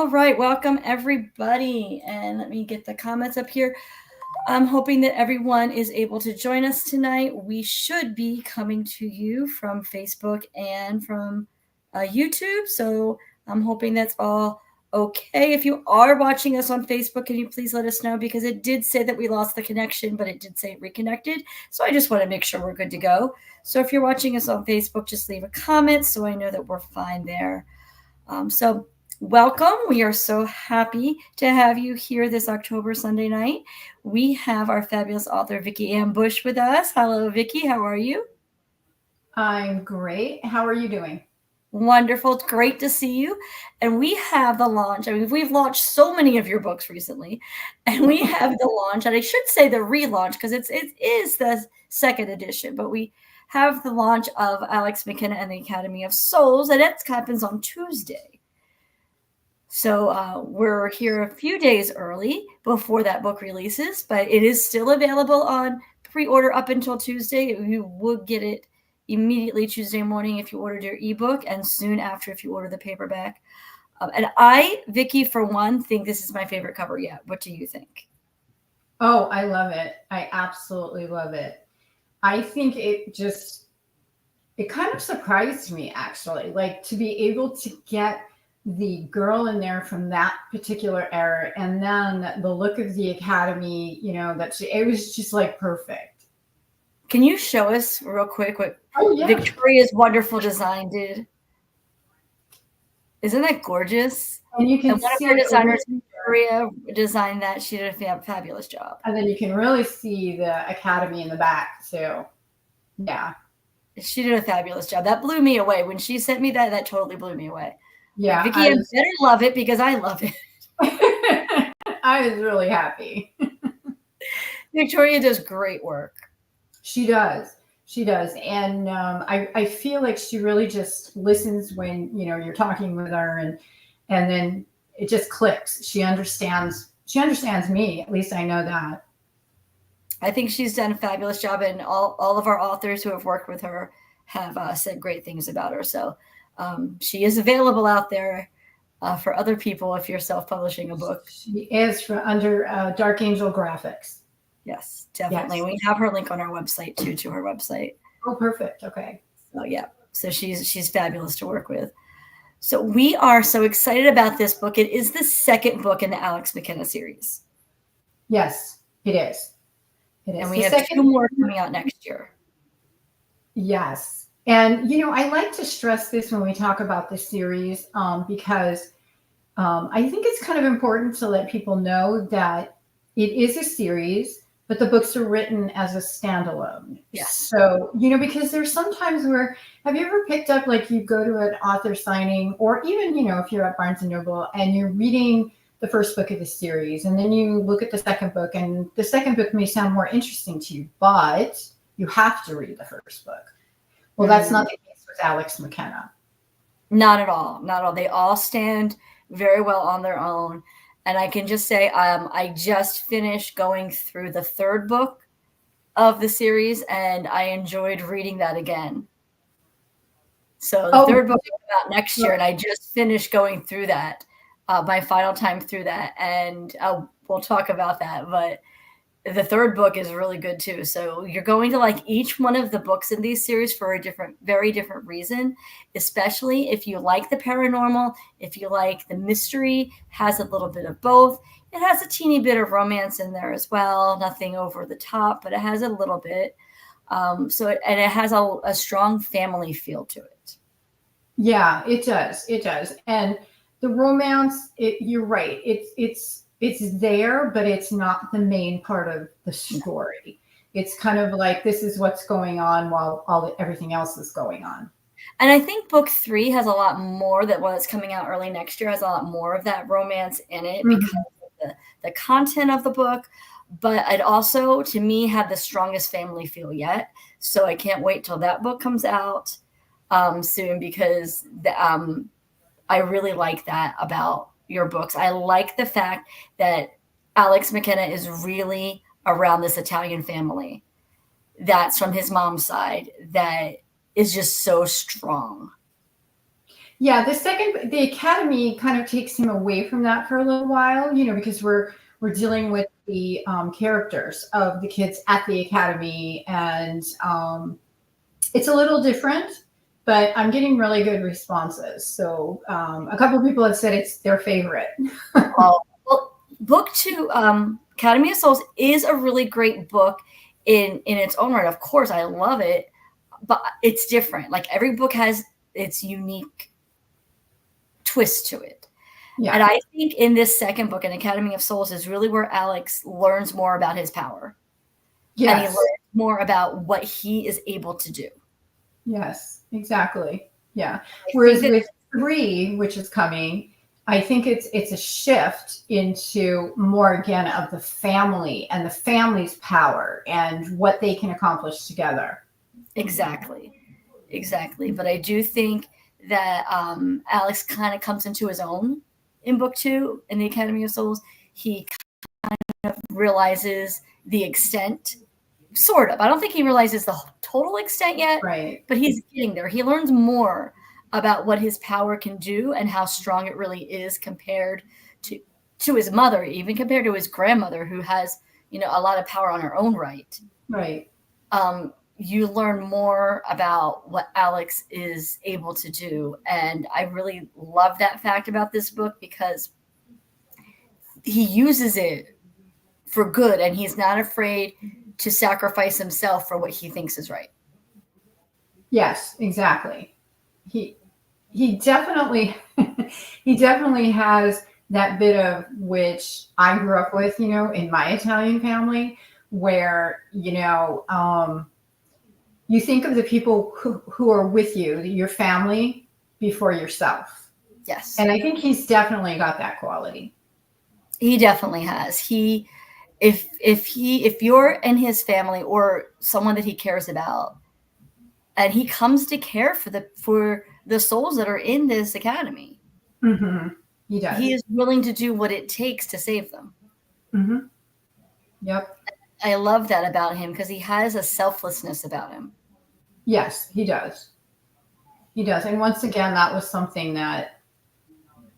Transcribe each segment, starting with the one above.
All right, welcome everybody. And let me get the comments up here. I'm hoping that everyone is able to join us tonight. We should be coming to you from Facebook and from YouTube. So I'm hoping that's all okay. If you are watching us on Facebook, can you please let us know? Because it did say that we lost the connection, but it did say it reconnected. So I just want to make sure we're good to go. So if you're watching us on Facebook, just leave a comment so I know that we're fine there. So welcome. We are so happy to have you here this October Sunday night. We have our fabulous author, Vicki-Ann Bush, with us. Hello, Vicki. How are you? I'm great. How are you doing? Wonderful. It's great to see you. And we have the launch. I mean, we've launched so many of your books recently, and we have the launch, and I should say the relaunch because it is the second edition, but we have the launch of Alex McKenna and the Academy of Souls, and it happens on Tuesday. So we're here a few days early before that book releases, but it is still available on pre-order up until Tuesday. You would get it immediately Tuesday morning if you ordered your ebook, and soon after if you order the paperback. And I, Vicki, for one, think this is my favorite cover yet. What do you think? Oh, I love it. I absolutely love it. I think it kind of surprised me, actually, like to be able to get the girl in there from that particular era, and then the look of the Academy, it was just like perfect. Can you show us real quick what yeah. Victoria's wonderful design did? Isn't that gorgeous? And you can one of her designers, Victoria, designed that. She did a fabulous job. And then you can really see the Academy in the back too. Yeah. She did a fabulous job. That blew me away. When she sent me that, that totally blew me away. Yeah. Vicki, I better love it because I love it. I was really happy. Victoria does great work. She does. She does. And I feel like she really just listens when, you're talking with her, and then it just clicks. She understands me. At least I know that. I think she's done a fabulous job, and all of our authors who have worked with her have said great things about her. So she is available out there for other people if you're self-publishing a book. She is under Dark Angel Graphics. Yes, definitely. Yes. We have her link on our website too, to her website. Oh, perfect. Okay. So yeah, so she's fabulous to work with. So we are so excited about this book. It is the second book in the Alex McKenna series. Yes, it is. It is. And we have two more coming out next year. Yes. And, I like to stress this when we talk about the series because I think it's kind of important to let people know that it is a series, but the books are written as a standalone. Yes. So, because there's sometimes where, have you ever picked up, like you go to an author signing, or even, if you're at Barnes & Noble and you're reading the first book of the series, and then you look at the second book, and the second book may sound more interesting to you, but you have to read the first book. Well, that's not the case with Alex McKenna. Not at all. Not at all. They all stand very well on their own. And I can just say I just finished going through the third book of the series, and I enjoyed reading that again. So the third book is out next year, and I just finished going through that, my final time through that. And we'll talk about that. But the third book is really good too. So you're going to like each one of the books in these series for a very different reason, especially if you like the paranormal, if you like the mystery, has a little bit of both. It has a teeny bit of romance in there as well. Nothing over the top, but it has a little bit. It has a strong family feel to it. Yeah, it does. It does. And the romance, you're right. It's there, but it's not the main part of the story. It's kind of like, this is what's going on while everything else is going on. And I think book 3 has a lot more, that one that's coming out early next year has a lot more of that romance in it because of the content of the book. But it also, to me, had the strongest family feel yet. So I can't wait till that book comes out soon, because I really like that about your books. I like the fact that Alex McKenna is really around this Italian family that's from his mom's side that is just so strong. Yeah, the academy kind of takes him away from that for a little while, because we're dealing with the characters of the kids at the academy, and it's a little different, but I'm getting really good responses. So a couple of people have said it's their favorite. Well, book two, Academy of Souls, is a really great book in its own right. Of course, I love it, but it's different. Like every book has its unique twist to it. Yeah. And I think in this second book, in Academy of Souls, is really where Alex learns more about his power. Yes. And he learns more about what he is able to do. Yes, exactly. Yeah. Whereas with 3, which is coming, I think it's a shift into more again of the family and the family's power and what they can accomplish together. Exactly. But I do think that Alex kind of comes into his own in book 2 in the Academy of Souls. He kind of realizes the extent, sort of. I don't think he realizes the total extent yet, right? But he's getting there. He learns more about what his power can do and how strong it really is compared to his mother, even compared to his grandmother, who has a lot of power on her own right. Right. You learn more about what Alex is able to do. And I really love that fact about this book because he uses it for good and he's not afraid to sacrifice himself for what he thinks is right. Yes, exactly. He definitely he definitely has that bit of which I grew up with, in my Italian family, where you think of the people who are with you, your family, before yourself. Yes. And I think he's definitely got that quality. He definitely has. If you're in his family or someone that he cares about, and he comes to care for the souls that are in this academy, mm-hmm. He does. He is willing to do what it takes to save them. Mm-hmm. Yep. I love that about him because he has a selflessness about him. Yes, he does. He does. And once again, that was something that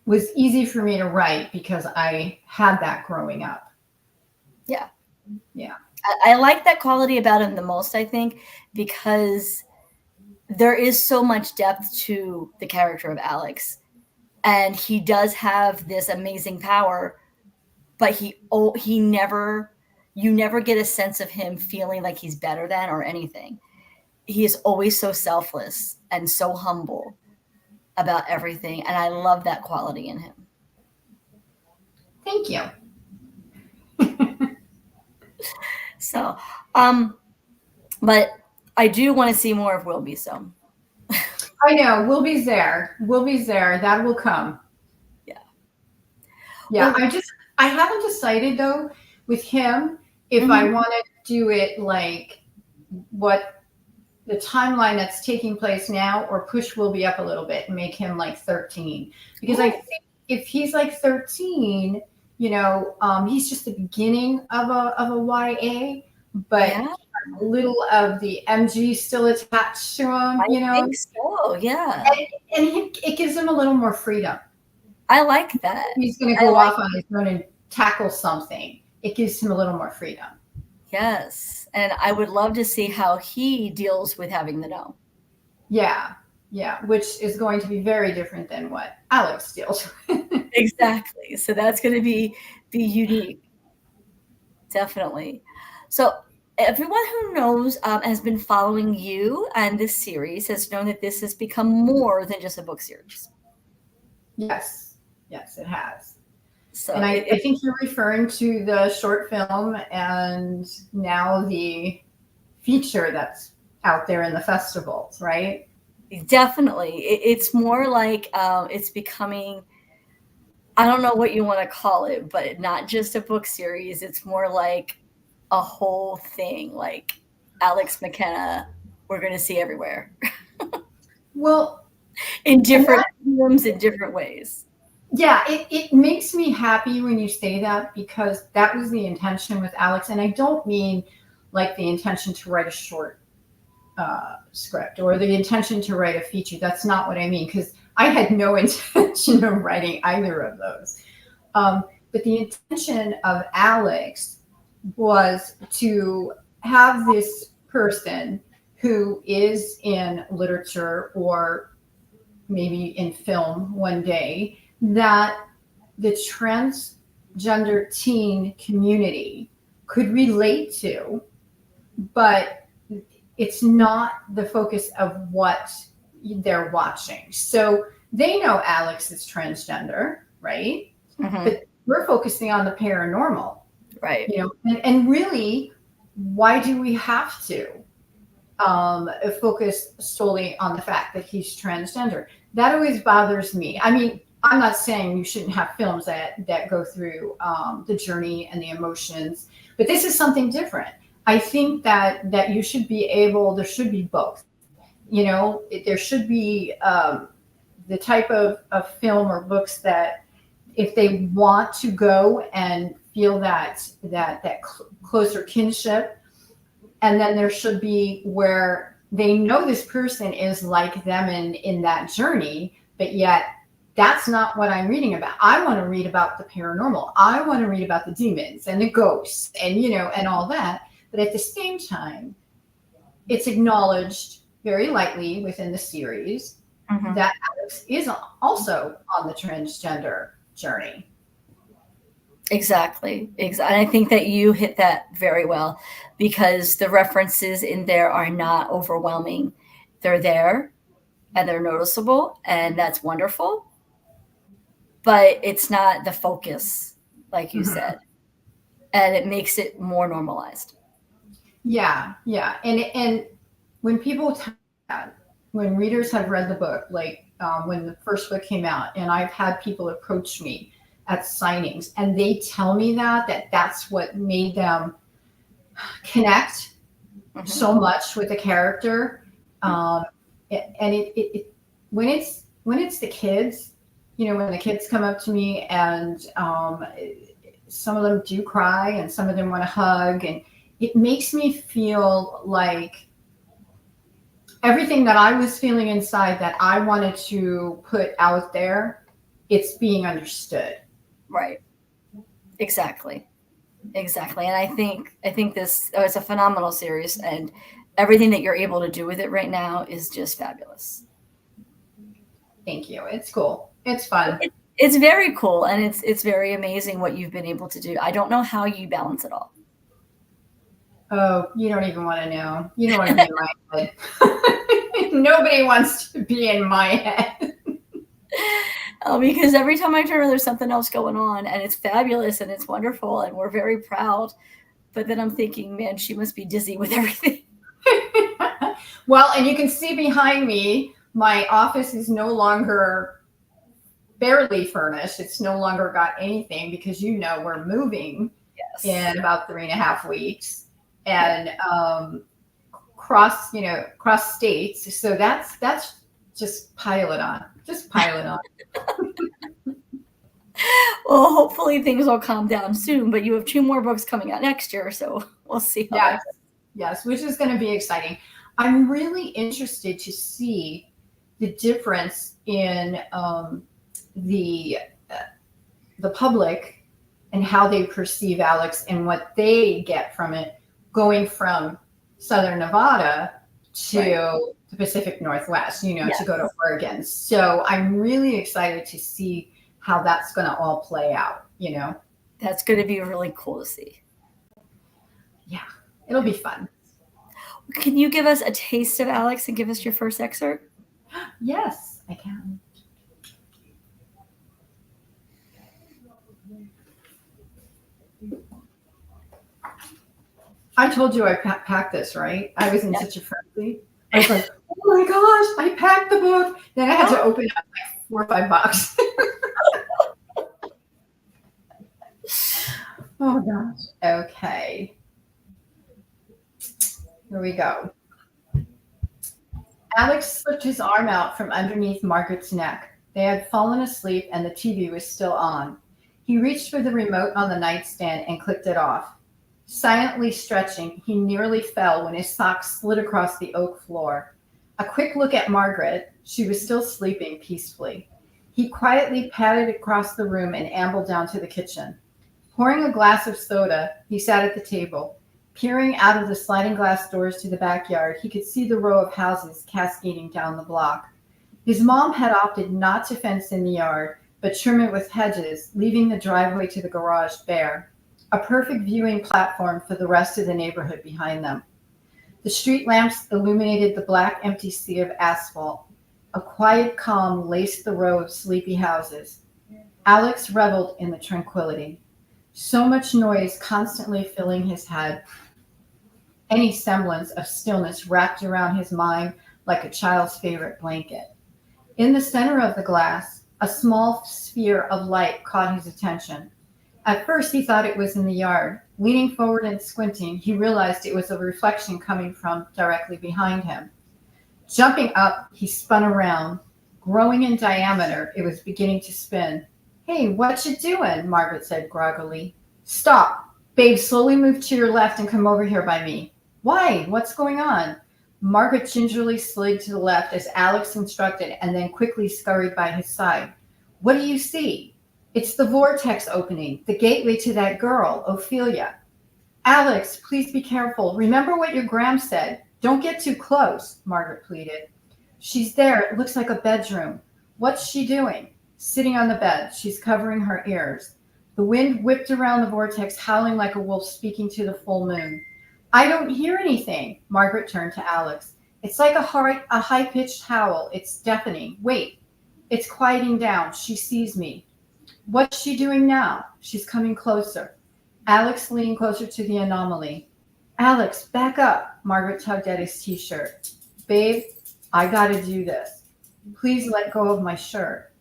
was easy for me to write because I had that growing up. Yeah. Yeah. I like that quality about him the most, I think, because there is so much depth to the character of Alex. And he does have this amazing power, but you never get a sense of him feeling like he's better than or anything. He is always so selfless and so humble about everything. And I love that quality in him. Thank you. So, but I do want to see more of Wilby. So I know Wilby's there. That will come. Yeah. Yeah. Well, I haven't decided though with him if mm-hmm. I want to do it like what the timeline that's taking place now, or push Wilby up a little bit and make him like 13. Because I think if he's like 13, he's just the beginning of a YA, but a little of the MG still attached to him, I think so, yeah. And it gives him a little more freedom. I like that. He's going to go off on his own and tackle something. It gives him a little more freedom. Yes. And I would love to see how he deals with having the no. Yeah. Yeah. Which is going to be very different than what Alex deals with. Exactly. So that's going to be unique. Definitely. So everyone who knows has been following you and this series has known that this has become more than just a book series. Yes. Yes, it has. So, and I think you're referring to the short film and now the feature that's out there in the festivals, right? Definitely. It's more like it's becoming, I don't know what you want to call it, but not just a book series. It's more like a whole thing, like Alex McKenna, we're going to see everywhere. Well, in different rooms, in different ways. Yeah, it makes me happy when you say that, because that was the intention with Alex. And I don't mean like the intention to write a short script or the intention to write a feature. That's not what I mean, because I had no intention of writing either of those. But the intention of Alex was to have this person who is in literature or maybe in film one day, that the transgender teen community could relate to, but it's not the focus of what they're watching. So they know Alex is transgender, right? Mm-hmm. But we're focusing on the paranormal, Right. you know, and really, why do we have to focus solely on the fact that he's transgender? That always bothers me. I mean, I'm not saying you shouldn't have films that go through the journey and the emotions, but this is something different. I think that you should be able, there should be both. You know, there should be the type of film or books that if they want to go and feel that closer kinship, and then there should be where they know this person is like them in that journey, but yet that's not what I'm reading about. I want to read about the paranormal. I want to read about the demons and the ghosts and, you know, and all that. But at the same time, it's acknowledged very lightly within the series that Alex is also on the transgender journey. Exactly. And I think that you hit that very well, because the references in there are not overwhelming. They're there and they're noticeable, and that's wonderful. But it's not the focus, like you said, and it makes it more normalized. Yeah, yeah. And when people tell that, when readers have read the book, like when the first book came out, and I've had people approach me at signings, and they tell me that that's what made them connect so much with the character. And it when it's the kids, you know, when the kids come up to me and some of them do cry and some of them want to hug, and it makes me feel like everything that I was feeling inside that I wanted to put out there, it's being understood. Right. Exactly. And I think this it's a phenomenal series, and everything that you're able to do with it right now is just fabulous. Thank you. It's cool. It's fun. It's very cool, and it's very amazing what you've been able to do. I don't know how you balance it all. Oh, you don't even want to know. You don't want to be in my head. Nobody wants to be in my head. Because every time I turn around, there's something else going on, and it's fabulous and it's wonderful, and we're very proud. But then I'm thinking, man, she must be dizzy with everything. Well, and you can see behind me, my office is no longer barely furnished. It's no longer got anything because, you know, we're moving in about 3.5 weeks, and cross states. So that's just pile it on. Just pile it on. Well, hopefully things will calm down soon, but you have 2 more books coming out next year, so we'll see. Yes, which is going to be exciting. I'm really interested to see the difference in the public and how they perceive Alex and what they get from it, going from Southern Nevada to the Pacific Northwest, you know, to go to Oregon. So I'm really excited to see how that's going to all play out, you know. That's going to be really cool to see. Yeah, it'll be fun. Can you give us a taste of Alex and give us your first excerpt? Yes, I can. I told you I packed this, right? I was in such a frenzy. I was like, oh my gosh, I packed the book. Then I had to open up like 4 or 5 bucks. Oh gosh. Okay. Here we go. Alex slipped his arm out from underneath Margaret's neck. They had fallen asleep and the TV was still on. He reached for the remote on the nightstand and clicked it off. Silently stretching, he nearly fell when his socks slid across the oak floor. A quick look at Margaret. She was still sleeping peacefully. He quietly padded across the room and ambled down to the kitchen. Pouring a glass of soda, he sat at the table. Peering out of the sliding glass doors to the backyard, he could see the row of houses cascading down the block. His mom had opted not to fence in the yard, but trim it with hedges, leaving the driveway to the garage bare, a perfect viewing platform for the rest of the neighborhood behind them. The street lamps illuminated the black, empty sea of asphalt. A quiet calm laced the row of sleepy houses. Alex reveled in the tranquility. So much noise constantly filling his head. Any semblance of stillness wrapped around his mind like a child's favorite blanket. In the center of the glass, a small sphere of light caught his attention. At first, he thought it was in the yard. Leaning forward and squinting, he realized it was a reflection coming from directly behind him. Jumping up, he spun around. Growing in diameter, it was beginning to spin. "Hey, what you doing?" Margaret said groggily. "Stop. Babe, slowly move to your left and come over here by me." "Why? What's going on?" Margaret gingerly slid to the left as Alex instructed and then quickly scurried by his side. "What do you see?" "It's the vortex opening, the gateway to that girl, Ophelia." "Alex, please be careful. Remember what your Gram said. Don't get too close," Margaret pleaded. "She's there. It looks like a bedroom." "What's she doing?" "Sitting on the bed. She's covering her ears." The wind whipped around the vortex, howling like a wolf speaking to the full moon. "I don't hear anything." Margaret turned to Alex. "It's like a high-pitched howl. It's deafening. Wait. It's quieting down. She sees me." "What's she doing now?" "She's coming closer." Alex leaned closer to the anomaly. "Alex, back up." Margaret tugged at his t-shirt. "Babe, I gotta do this. Please let go of my shirt."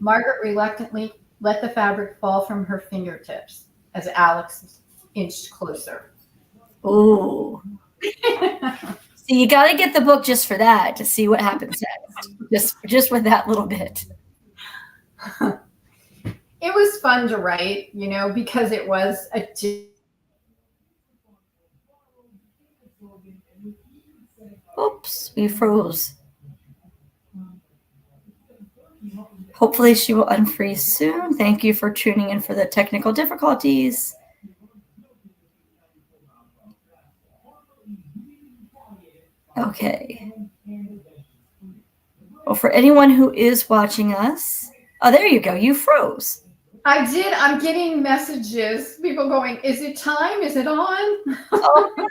Margaret reluctantly let the fabric fall from her fingertips as Alex inched closer. Ooh. See, you got to get the book just for that, to see what happens next. Just with that little bit. It was fun to write, because it was a Oops, we froze. Hopefully she will unfreeze soon. Thank you for tuning in for the technical difficulties. Okay. Well, for anyone who is watching us, oh, there you go. You froze. I did. I'm getting messages. People going, "Is it time? Is it on?" Oh.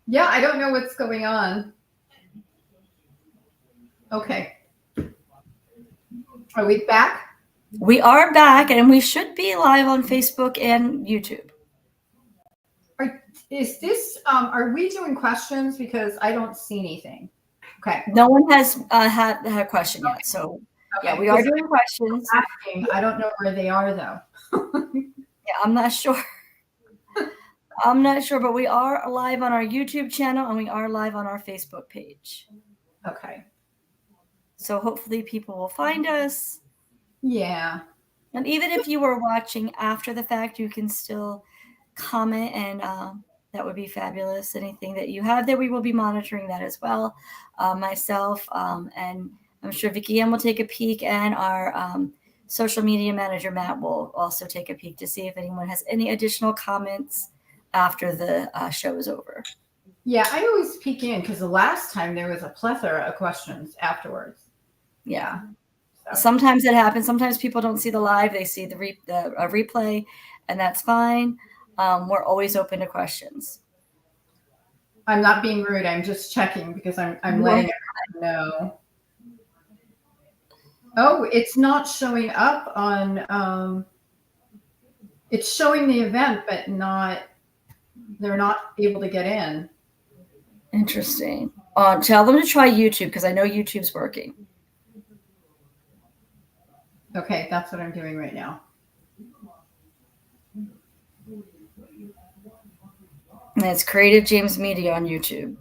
Yeah, I don't know what's going on. Okay. Are we back? We are back, and we should be live on Facebook and YouTube. Is this, are we doing questions? Because I don't see anything. Okay. No one has had a question yet. So, okay. Yeah, we are doing questions. I don't know where they are, though. Yeah, I'm not sure. I'm not sure, but we are live on our YouTube channel, and we are live on our Facebook page. Okay. So hopefully people will find us. Yeah. And even if you were watching after the fact, you can still comment, and that would be fabulous. Anything that you have there, we will be monitoring that as well. Myself, and I'm sure Vicki-Ann will take a peek, and our social media manager, Matt, will also take a peek to see if anyone has any additional comments after the show is over. Yeah, I always peek in because the last time there was a plethora of questions afterwards. Yeah. So. Sometimes it happens. Sometimes people don't see the live; they see the replay, and that's fine. We're always open to questions. I'm not being rude. I'm just checking because I'm letting everyone know. Oh, it's not showing up on. It's showing the event, but they're not able to get in. Interesting. Tell them to try YouTube because I know YouTube's working. Okay, that's what I'm doing right now. And it's Creative James Media on YouTube.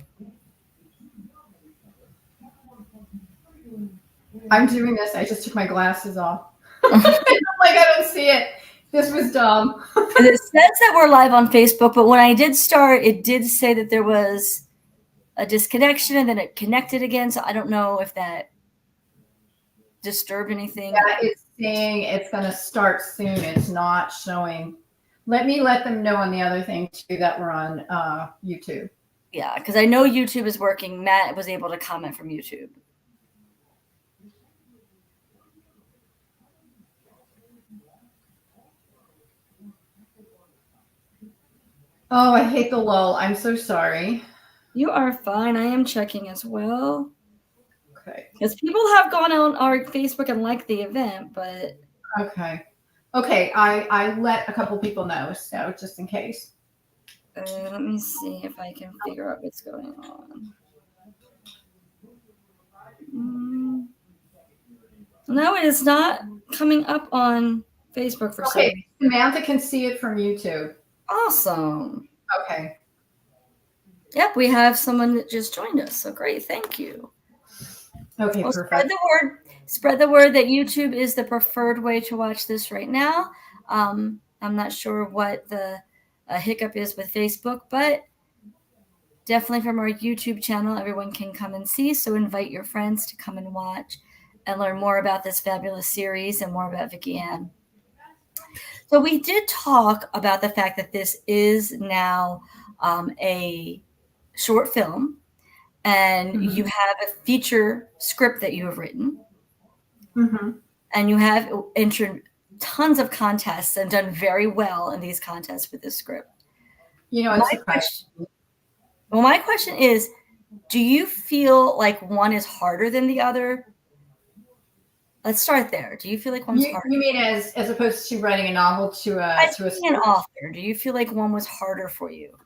I'm doing this. I just took my glasses off. I don't see it. This was dumb. And it says that we're live on Facebook, but when I did start, it did say that there was a disconnection and then it connected again. So I don't know if that disturbed anything. Yeah, it's saying it's going to start soon. It's not showing. Let them know on the other thing too that we're on YouTube. Yeah, because I know YouTube is working. Matt was able to comment from YouTube. Oh, I hate the lull. I'm so sorry. You are fine. I am checking as well. Okay. Because people have gone on our Facebook and liked the event, but Okay. Okay, I let a couple people know, so just in case. let me see if I can figure out what's going on. No, it is not coming up on Facebook for some reason. Samantha can see it from YouTube. Awesome. Okay. Yep, we have someone that just joined us. So great. Thank you. Okay, well, perfect. Spread the word. Spread the word that YouTube is the preferred way to watch this right now. I'm not sure what the hiccup is with Facebook, but definitely from our YouTube channel, everyone can come and see. So invite your friends to come and watch and learn more about this fabulous series and more about Vicki-Ann. So we did talk about the fact that this is now a short film, and you have a feature script that you have written, and you have entered tons of contests and done very well in these contests with this script. My question is, do you feel like one is harder than the other? Let's start there. Do you feel like one's harder? You mean as opposed to writing a novel to a an author? Do you feel like one was harder for you?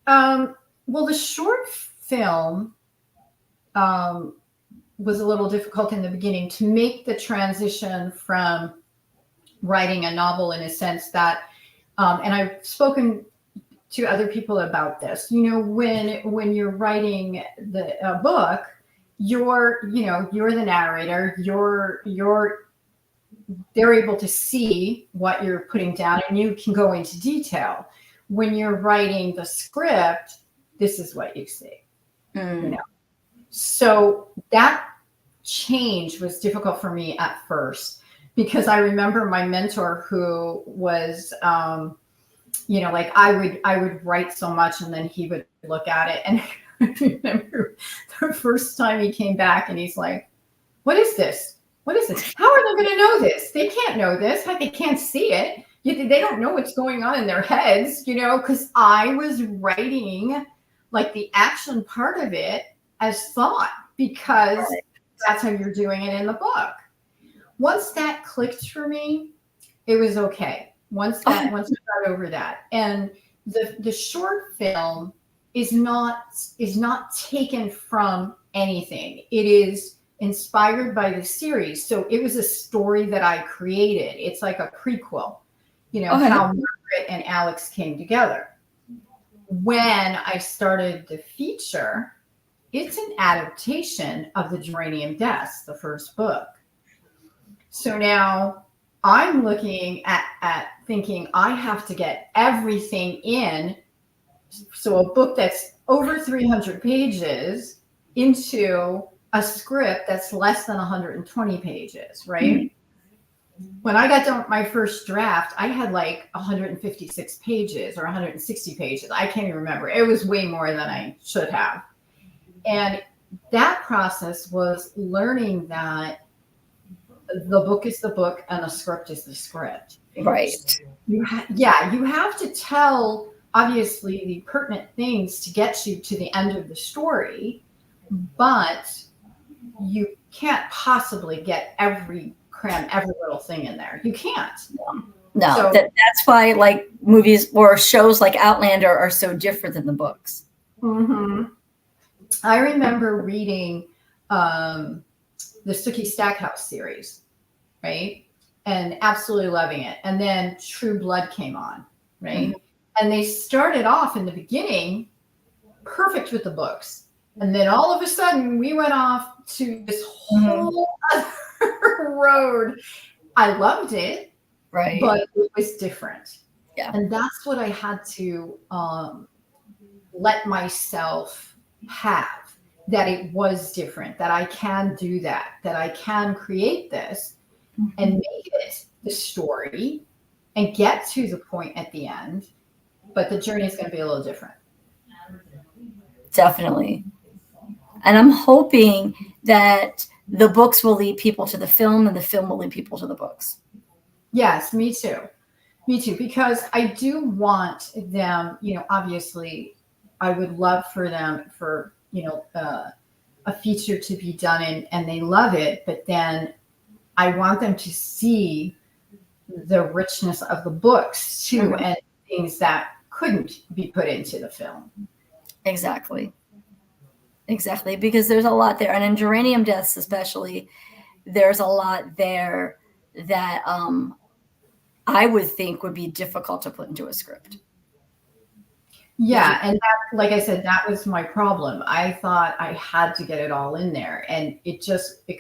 Well, the short film was a little difficult in the beginning to make the transition from writing a novel, in a sense that, and I've spoken to other people about this. When you're writing the book, you're the narrator. They're able to see what you're putting down, and you can go into detail. When you're writing the script, this is what you see. So that change was difficult for me at first, because I remember my mentor, who was, like I would write so much and then he would look at it. And I remember the first time he came back and he's like, what is this? What is this? How are they going to know this? They can't know this. They can't see it. They don't know what's going on in their heads, because I was writing like the action part of it as thought, because that's how you're doing it in the book. Once that clicked for me, it was okay. Once I got over that, and the short film is not taken from anything. It is inspired by the series. So it was a story that I created. It's like a prequel, how Margaret and Alex came together. When I started the feature, it's an adaptation of the Geranium Deaths, the first book. So now I'm looking at thinking I have to get everything in. So a book that's over 300 pages into a script that's less than 120 pages, right? When I got done with my first draft, I had like 156 pages or 160 pages. I can't even remember. It was way more than I should have. And that process was learning that the book is the book and the script is the script. Right. You have to tell, obviously, the pertinent things to get you to the end of the story, but you can't possibly cram every little thing in there. You can't. No, so, that's why like movies or shows like Outlander are so different than the books. I remember reading the Sookie Stackhouse series, right? And absolutely loving it. And then True Blood came on, right? And they started off in the beginning perfect with the books. And then all of a sudden we went off to this whole other road. I loved it, right? But it was different. Yeah. And that's what I had to let myself have, that it was different, that I can do that I can create this and make it the story and get to the point at the end. But the journey is going to be a little different. Definitely. And I'm hoping that the books will lead people to the film and the film will lead people to the books. Yes, me too. Me too. Because I do want them, obviously, I would love for them for, a feature to be done and they love it. But then I want them to see the richness of the books too, Mhm. and things that couldn't be put into the film. Exactly. Exactly. Because there's a lot there. And in Geranium Deaths, especially, there's a lot there that I would think would be difficult to put into a script. Yeah, and that, like I said, that was my problem. I thought I had to get it all in there, and it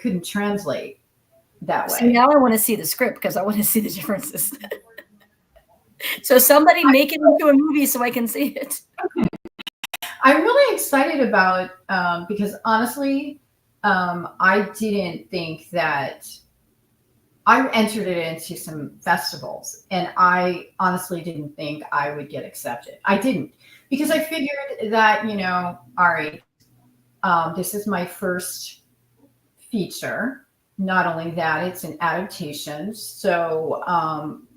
couldn't translate that So way. now I want to see the script because I want to see the differences. So somebody make it into a movie so I can see it. I'm really excited about because honestly, I didn't think that I entered it into some festivals, and I honestly didn't think I would get accepted. I didn't, because I figured that, all right, this is my first feature. Not only that, it's an adaptation, so I'm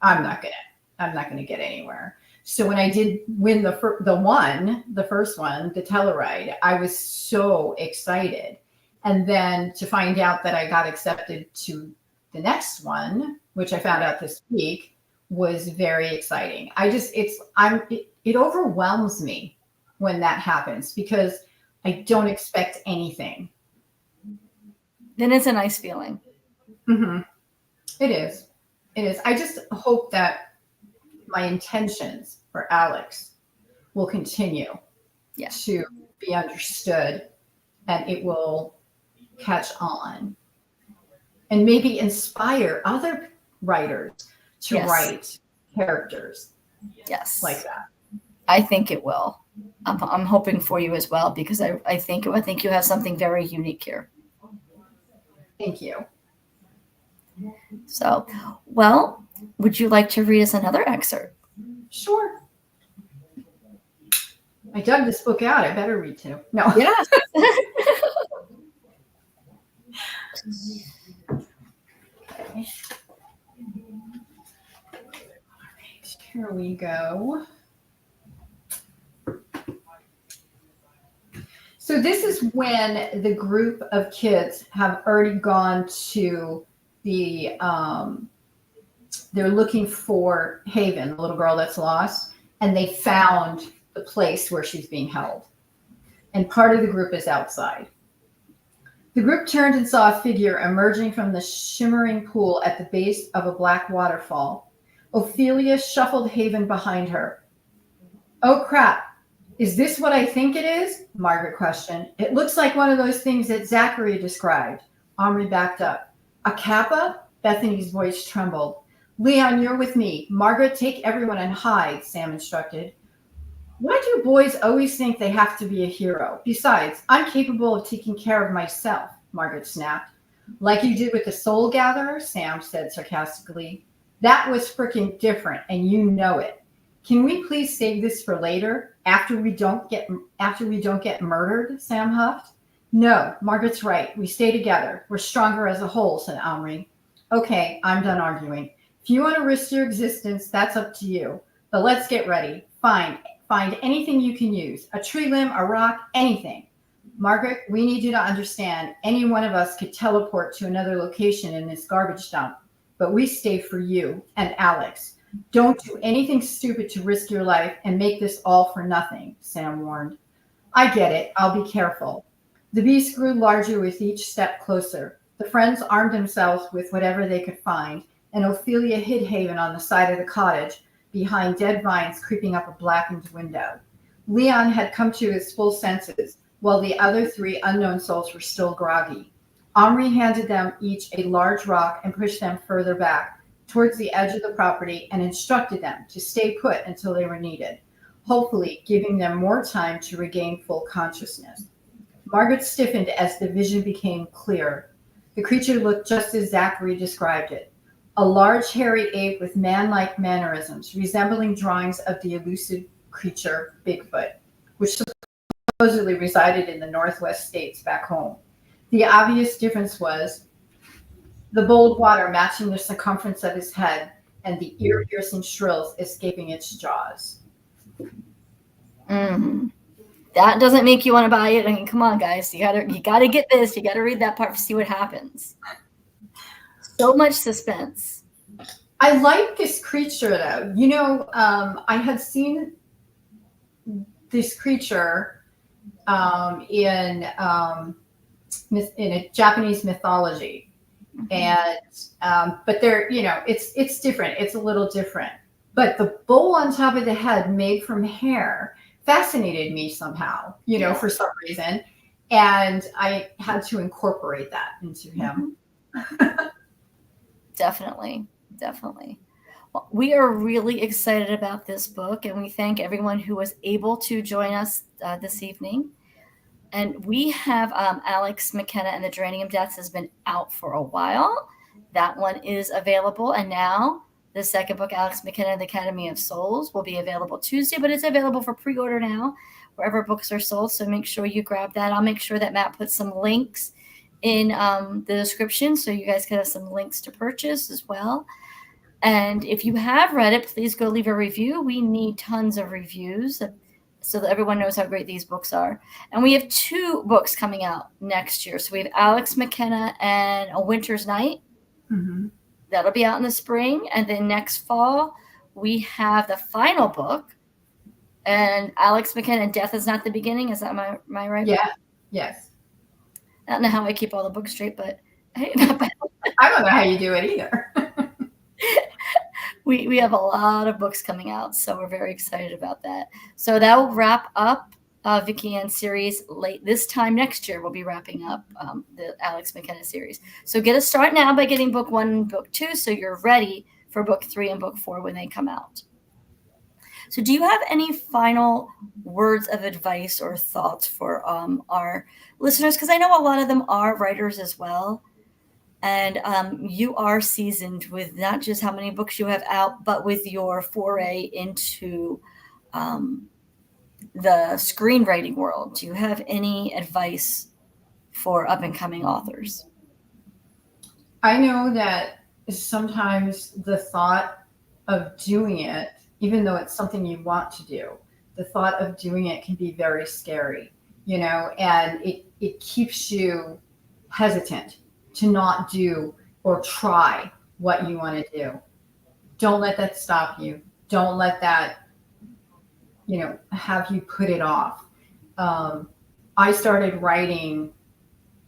not gonna I'm not gonna get anywhere. So when I did win the first one, the Telluride, I was so excited, and then to find out that I got accepted to the next one, which I found out this week, was very exciting. It overwhelms me when that happens because I don't expect anything. Then it's a nice feeling. Mm-hmm. It is. It is. I just hope that my intentions for Alex will continue Yeah. to be understood and it will catch on and maybe inspire other writers to Yes. write characters Yes. like that. I think it will. I'm hoping for you as well because I think you have something very unique here. Thank you. So, well, would you like to read us another excerpt? Sure. I dug this book out. I better read too. No. Yes. Okay. All right, here we go. So this is when the group of kids have already gone to the they're looking for Haven, the little girl that's lost, and they found the place where she's being held. And part of the group is outside. The group turned and saw a figure emerging from the shimmering pool at the base of a black waterfall. Ophelia shuffled Haven behind her. "Oh crap. Is this what I think it is?" Margaret questioned. "It looks like one of those things that Zachary described." Omri backed up. "A kappa?" Bethany's voice trembled. "Leon, you're with me. Margaret, take everyone and hide," Sam instructed. "Why do boys always think they have to be a hero? Besides, I'm capable of taking care of myself," Margaret snapped. "Like you did with the Soul Gatherer," Sam said sarcastically. "That was frickin' different, and you know it. Can we please save this for later, after we don't get murdered?" Sam huffed. "No, Margaret's right. We stay together. We're stronger as a whole," said Omri. "Okay, I'm done arguing. If you want to risk your existence, that's up to you. But let's get ready. Find anything you can use. A tree limb, a rock, anything. Margaret, we need you to understand any one of us could teleport to another location in this garbage dump. But we stay for you and Alex. Don't do anything stupid to risk your life and make this all for nothing," Sam warned. "I get it. I'll be careful." The beast grew larger with each step closer. The friends armed themselves with whatever they could find, and Ophelia hid Haven on the side of the cottage, behind dead vines creeping up a blackened window. Leon had come to his full senses, while the other three unknown souls were still groggy. Omri handed them each a large rock and pushed them further back, towards the edge of the property, and instructed them to stay put until they were needed. hopefully giving them more time to regain full consciousness. Margaret stiffened as the vision became clear. The creature looked just as Zachary described it. A large hairy ape with man-like mannerisms, resembling drawings of the elusive creature Bigfoot, which supposedly resided in the Northwest states back home. The obvious difference was the bold water matching the circumference of his head and the ear-piercing shrills escaping its jaws. Mm. That doesn't make you want to buy it. I mean, come on, guys. You gotta get this. You gotta read that part to see what happens. So much suspense. I like this creature, though. You know, I had seen this creature in a Japanese mythology, and but they're, you know, it's different. It's a little different. But the bowl on top of the head made from hair fascinated me somehow, you know, for some reason, and I had to incorporate that into him. Definitely. Well, we are really excited about this book, and we thank everyone who was able to join us this evening. And we have Alex McKenna and the Geranium Deaths has been out for a while. That one is available, and now the second book, Alex McKenna and the Academy of Souls, will be available Tuesday, but it's available for pre-order now wherever books are sold. So make sure you grab that. I'll make sure that Matt puts some links in the description so you guys can have some links to purchase as well. And if you have read it, please go leave a review. We need tons of reviews so that everyone knows how great these books are. And we have 2 books coming out next year. So we have Alex McKenna and A Winter's Night. Mm-hmm. That'll be out in the spring. And then next fall, we have the final book. And Alex McKenna and Death is Not the Beginning. Is that my right? Yeah. Yes. I don't know how I keep all the books straight, but hey, not bad. I don't know how you do it either. We have a lot of books coming out, so we're very excited about that. So that will wrap up Vicki-Ann series late this time next year. We'll be wrapping up the Alex McKenna series. So get a start now by getting book 1 and book 2 so you're ready for book 3 and book 4 when they come out. So do you have any final words of advice or thoughts for our listeners? Because I know a lot of them are writers as well. And you are seasoned with not just how many books you have out, but with your foray into the screenwriting world. Do you have any advice for up-and-coming authors? I know that sometimes the thought of doing it, even though it's something you want to do, the thought of doing it can be very scary, you know, and it keeps you hesitant to not do or try what you want to do. Don't let that stop you. Don't let that, you know, have you put it off. I started writing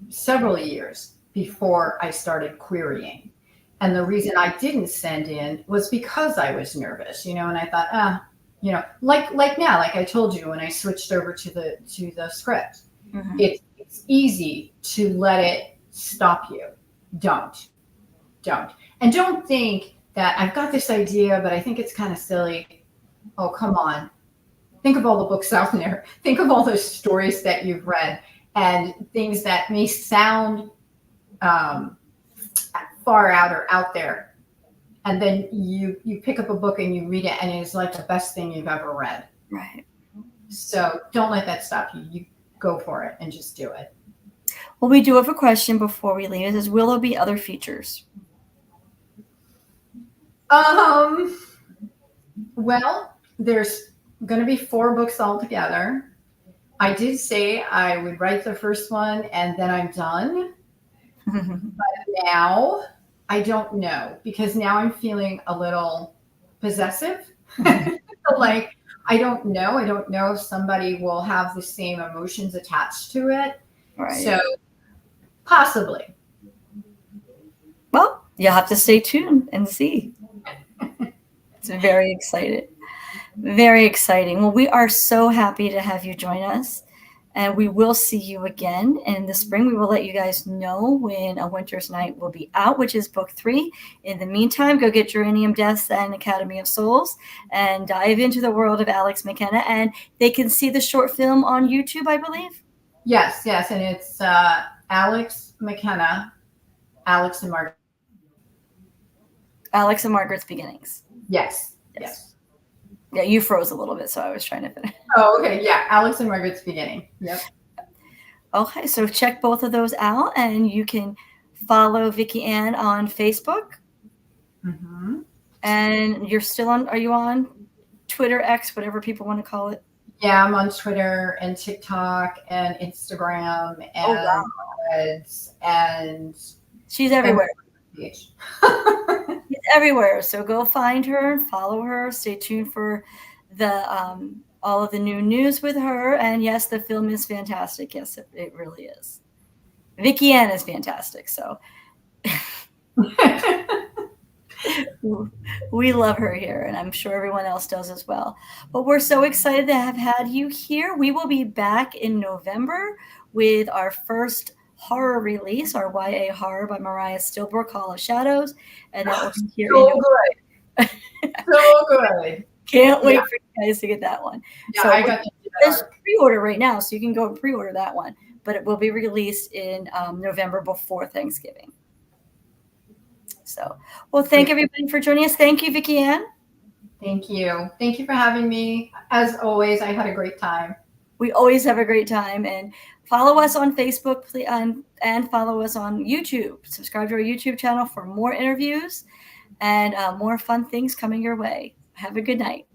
several years before I started querying. And the reason I didn't send in was because I was nervous, you know, and I thought, you know, like now, like I told you, when I switched over to the script, mm-hmm. It's easy to let it stop you. Don't. And don't think that I've got this idea, but I think it's kind of silly. Oh, come on. Think of all the books out there. Think of all those stories that you've read and things that may sound far out or out there. And then you pick up a book and you read it and it's like the best thing you've ever read. Right. So don't let that stop you. You go for it and just do it. Well, we do have a question before we leave. It says, will there be other features? Well, there's going to be 4 books altogether. I did say I would write the first one and then I'm done. But now I don't know, because now I'm feeling a little possessive. Like, I don't know. I don't know if somebody will have the same emotions attached to it. Right. So possibly. Well, you'll have to stay tuned and see. It's very excited. Very exciting. Well, we are so happy to have you join us. And we will see you again in the spring. We will let you guys know when A Winter's Night will be out, which is book 3. In the meantime, go get Geranium Deaths and Academy of Souls and dive into the world of Alex McKenna. And they can see the short film on YouTube, I believe. Yes, and it's Alex McKenna, Alex and Margaret. Alex and Margaret's Beginnings. Yes. Yeah, you froze a little bit, so I was trying to finish. Oh, okay. Yeah, Alex and Margaret's Beginning. Yep. Okay, so check both of those out, and you can follow Vicki-Ann on Facebook. Mm-hmm. And you're still on, are you on Twitter, X, whatever people want to call it? Yeah, I'm on Twitter and TikTok and Instagram and Threads, and she's everywhere. She's everywhere. So go find her, follow her, stay tuned for the all of the new news with her. And yes, the film is fantastic. Yes, it really is. Vicki-Ann is fantastic. So we love her here, and I'm sure everyone else does as well. But we're so excited to have had you here. We will be back in November with our first horror release, our YA horror by Mariah Stillbrook, Hall of Shadows, and that will be here. So good. So good. Can't wait for you guys to get that one. Yeah, so I got there's pre-order right now, so you can go and pre-order that one. But it will be released in November before Thanksgiving. So, well, thank everybody for joining us. Thank you, Vicki-Ann. Thank you. Thank you for having me. As always, I had a great time. We always have a great time. And follow us on Facebook and follow us on YouTube. Subscribe to our YouTube channel for more interviews and more fun things coming your way. Have a good night.